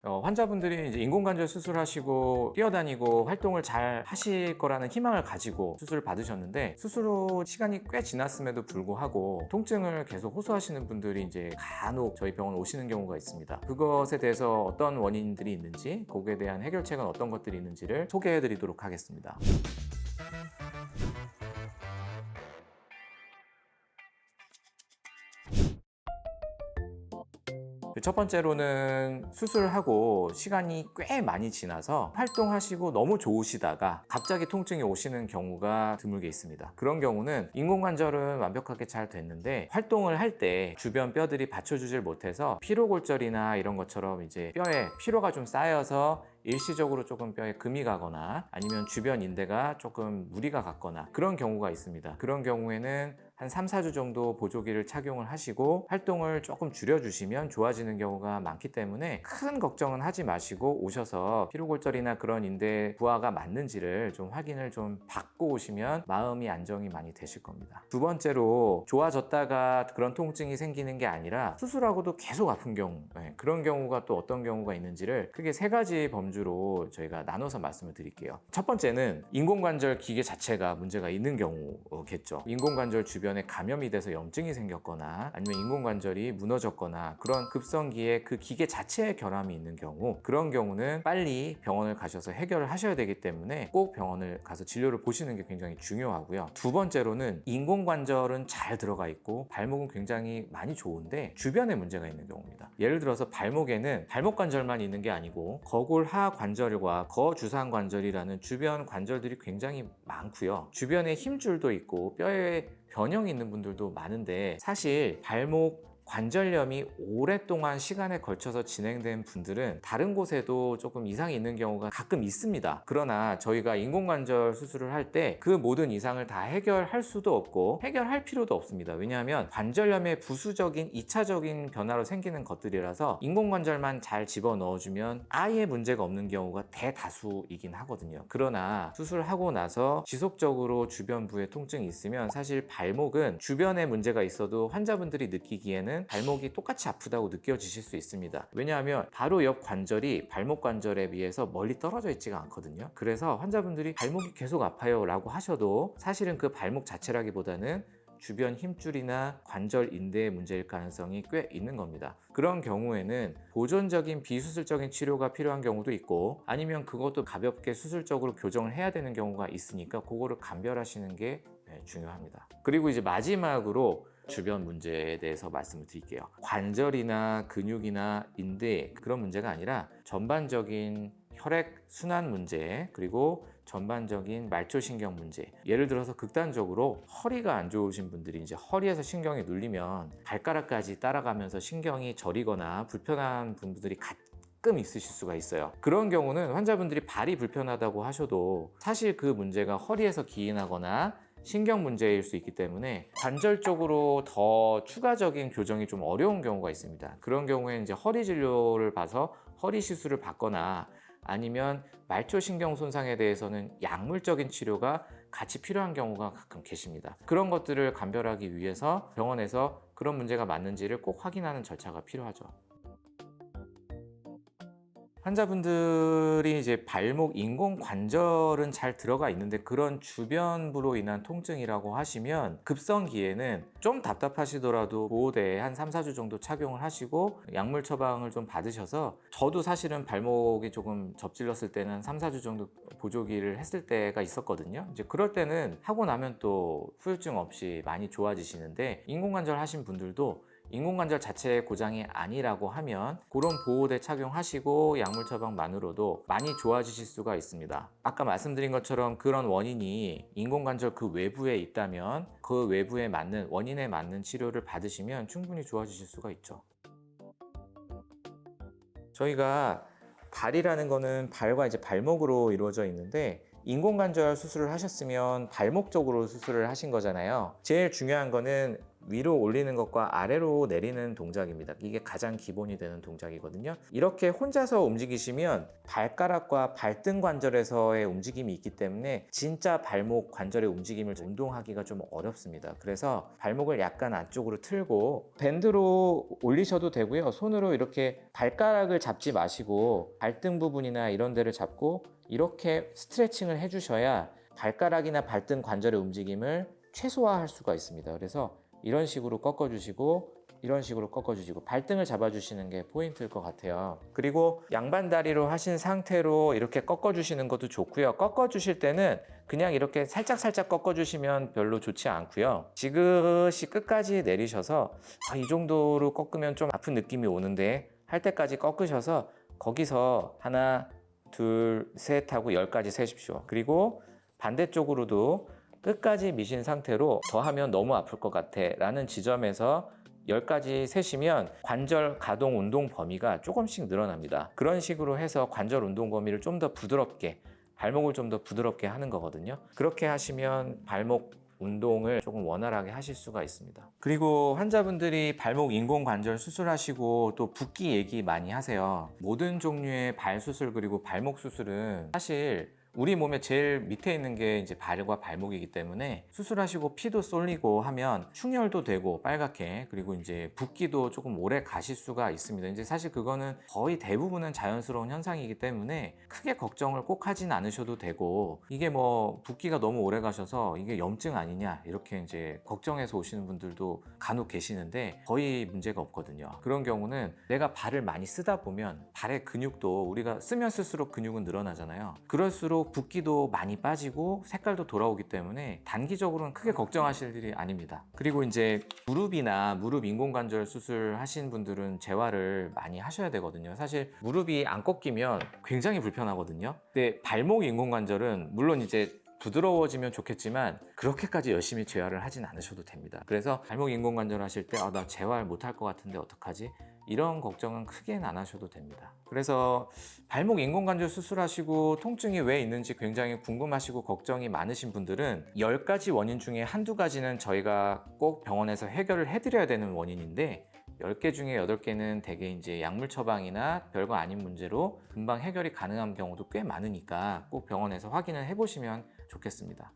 환자분들이 이제 인공관절 수술하시고 뛰어다니고 활동을 잘 하실 거라는 희망을 가지고 수술을 받으셨는데, 수술 후 시간이 꽤 지났음에도 불구하고 통증을 계속 호소하시는 분들이 이제 간혹 저희 병원 오시는 경우가 있습니다. 그것에 대해서 어떤 원인들이 있는지, 거기에 대한 해결책은 어떤 것들이 있는지를 소개해 드리도록 하겠습니다. 첫 번째로는 수술하고 시간이 꽤 많이 지나서 활동하시고 너무 좋으시다가 갑자기 통증이 오시는 경우가 드물게 있습니다. 그런 경우는 인공관절은 완벽하게 잘 됐는데 활동을 할 때 주변 뼈들이 받쳐주질 못해서 피로골절이나 이런 것처럼 이제 뼈에 피로가 좀 쌓여서 일시적으로 조금 뼈에 금이 가거나 아니면 주변 인대가 조금 무리가 갔거나 그런 경우가 있습니다. 그런 경우에는 한 3, 4주 정도 보조기를 착용을 하시고 활동을 조금 줄여주시면 좋아지는 경우가 많기 때문에 큰 걱정은 하지 마시고 오셔서 피로골절이나 그런 인대 부하가 맞는지를 좀 확인을 좀 받고 오시면 마음이 안정이 많이 되실 겁니다. 두 번째로, 좋아졌다가 그런 통증이 생기는 게 아니라 수술하고도 계속 아픈 경우, 그런 경우가 또 어떤 경우가 있는지를 크게 세 가지 범주로 저희가 나눠서 말씀을 드릴게요. 첫 번째는 인공관절 기계 자체가 문제가 있는 경우겠죠. 인공관절 주변에 감염이 돼서 염증이 생겼거나 아니면 인공관절이 무너졌거나 그런 급성기에 그 기계 자체에 결함이 있는 경우, 그런 경우는 빨리 병원을 가셔서 해결을 하셔야 되기 때문에 꼭 병원을 가서 진료를 보시는 게 굉장히 중요하고요. 두 번째로는 인공관절은 잘 들어가 있고 발목은 굉장히 많이 좋은데 주변에 문제가 있는 경우입니다. 예를 들어서 발목에는 발목관절만 있는 게 아니고 거골하관절과 거주상관절이라는 주변 관절들이 굉장히 많고요. 주변에 힘줄도 있고 뼈에 변형이 있는 분들도 많은데, 사실 발목 관절염이 오랫동안 시간에 걸쳐서 진행된 분들은 다른 곳에도 조금 이상이 있는 경우가 가끔 있습니다. 그러나 저희가 인공관절 수술을 할 때 그 모든 이상을 다 해결할 수도 없고 해결할 필요도 없습니다. 왜냐하면 관절염의 부수적인 2차적인 변화로 생기는 것들이라서 인공관절만 잘 집어넣어주면 아예 문제가 없는 경우가 대다수이긴 하거든요. 그러나 수술하고 나서 지속적으로 주변부에 통증이 있으면 사실 발목은 주변에 문제가 있어도 환자분들이 느끼기에는 발목이 똑같이 아프다고 느껴지실 수 있습니다. 왜냐하면 바로 옆 관절이 발목 관절에 비해서 멀리 떨어져 있지가 않거든요. 그래서 환자분들이 발목이 계속 아파요 라고 하셔도 사실은 그 발목 자체라기보다는 주변 힘줄이나 관절 인대의 문제일 가능성이 꽤 있는 겁니다. 그런 경우에는 보존적인 비수술적인 치료가 필요한 경우도 있고, 아니면 그것도 가볍게 수술적으로 교정을 해야 되는 경우가 있으니까 그거를 감별하시는 게 중요합니다. 그리고 이제 마지막으로 주변 문제에 대해서 말씀을 드릴게요. 관절이나 근육이나 인대 그런 문제가 아니라 전반적인 혈액 순환 문제, 그리고 전반적인 말초신경 문제. 예를 들어서 극단적으로 허리가 안 좋으신 분들이 이제 허리에서 신경이 눌리면 발가락까지 따라가면서 신경이 저리거나 불편한 분들이 가끔 있으실 수가 있어요. 그런 경우는 환자분들이 발이 불편하다고 하셔도 사실 그 문제가 허리에서 기인하거나 신경 문제일 수 있기 때문에 관절적으로 더 추가적인 교정이 좀 어려운 경우가 있습니다. 그런 경우에 이제 허리 진료를 봐서 허리 시술을 받거나 아니면 말초신경 손상에 대해서는 약물적인 치료가 같이 필요한 경우가 가끔 계십니다. 그런 것들을 감별하기 위해서 병원에서 그런 문제가 맞는지를 꼭 확인하는 절차가 필요하죠. 환자분들이 이제 발목 인공관절은 잘 들어가 있는데 그런 주변부로 인한 통증이라고 하시면 급성기에는 좀 답답하시더라도 보호대 한 3, 4주 정도 착용을 하시고 약물 처방을 좀 받으셔서, 저도 사실은 발목이 조금 접질렀을 때는 3, 4주 정도 보조기를 했을 때가 있었거든요. 이제 그럴 때는 하고 나면 또 후유증 없이 많이 좋아지시는데, 인공관절 하신 분들도 인공관절 자체의 고장이 아니라고 하면 그런 보호대 착용하시고 약물 처방만으로도 많이 좋아지실 수가 있습니다. 아까 말씀드린 것처럼 그런 원인이 인공관절 그 외부에 있다면 그 외부에 맞는, 원인에 맞는 치료를 받으시면 충분히 좋아지실 수가 있죠. 저희가 발이라는 거는 발과 이제 발목으로 이루어져 있는데, 인공관절 수술을 하셨으면 발목 쪽으로 수술을 하신 거잖아요. 제일 중요한 거는 위로 올리는 것과 아래로 내리는 동작입니다. 이게 가장 기본이 되는 동작이거든요. 이렇게 혼자서 움직이시면 발가락과 발등 관절에서의 움직임이 있기 때문에 진짜 발목 관절의 움직임을 운동하기가 좀 어렵습니다. 그래서 발목을 약간 안쪽으로 틀고 밴드로 올리셔도 되고요. 손으로 이렇게 발가락을 잡지 마시고 발등 부분이나 이런 데를 잡고 이렇게 스트레칭을 해주셔야 발가락이나 발등 관절의 움직임을 최소화할 수가 있습니다. 그래서 이런 식으로 꺾어주시고 이런 식으로 꺾어주시고 발등을 잡아주시는 게 포인트일 것 같아요. 그리고 양반 다리로 하신 상태로 이렇게 꺾어주시는 것도 좋고요. 꺾어주실 때는 그냥 이렇게 살짝 꺾어주시면 별로 좋지 않고요. 지그시 끝까지 내리셔서 이 정도로 꺾으면 좀 아픈 느낌이 오는데 할 때까지 꺾으셔서 거기서 하나, 둘, 셋 하고 10까지 세십시오. 그리고 반대쪽으로도 끝까지 미신 상태로 더 하면 너무 아플 것 같아 라는 지점에서 10까지 세시면 관절 가동 운동 범위가 조금씩 늘어납니다. 그런 식으로 해서 관절 운동 범위를 좀 더 부드럽게, 발목을 좀 더 부드럽게 하는 거거든요. 그렇게 하시면 발목 운동을 조금 원활하게 하실 수가 있습니다. 그리고 환자분들이 발목 인공관절 수술하시고 또 붓기 얘기 많이 하세요. 모든 종류의 발 수술 그리고 발목 수술은 사실 우리 몸에 제일 밑에 있는 게 이제 발과 발목이기 때문에 수술하시고 피도 쏠리고 하면 충혈도 되고 빨갛게, 그리고 이제 붓기도 조금 오래 가실 수가 있습니다. 이제 사실 그거는 거의 대부분은 자연스러운 현상이기 때문에 크게 걱정을 꼭 하진 않으셔도 되고, 이게 뭐 붓기가 너무 오래 가셔서 이게 염증 아니냐 이렇게 이제 걱정해서 오시는 분들도 간혹 계시는데 거의 문제가 없거든요. 그런 경우는 내가 발을 많이 쓰다 보면 발의 근육도 우리가 쓰면 쓸수록 근육은 늘어나잖아요. 그럴수록 붓기도 많이 빠지고 색깔도 돌아오기 때문에 단기적으로는 크게 걱정하실 일이 아닙니다. 그리고 이제 무릎이나 무릎 인공관절 수술 하신 분들은 재활을 많이 하셔야 되거든요. 사실 무릎이 안 꺾이면 굉장히 불편하거든요. 근데 발목 인공관절은 물론 이제 부드러워지면 좋겠지만 그렇게까지 열심히 재활을 하진 않으셔도 됩니다. 그래서 발목 인공관절 하실 때 나 재활 못할 것 같은데 어떡하지? 이런 걱정은 크게는 안 하셔도 됩니다. 그래서 발목 인공관절 수술하시고 통증이 왜 있는지 굉장히 궁금하시고 걱정이 많으신 분들은 10가지 원인 중에 한두 가지는 저희가 꼭 병원에서 해결을 해드려야 되는 원인인데 10개 중에 8개는 대개 이제 약물 처방이나 별거 아닌 문제로 금방 해결이 가능한 경우도 꽤 많으니까 꼭 병원에서 확인을 해보시면 좋겠습니다.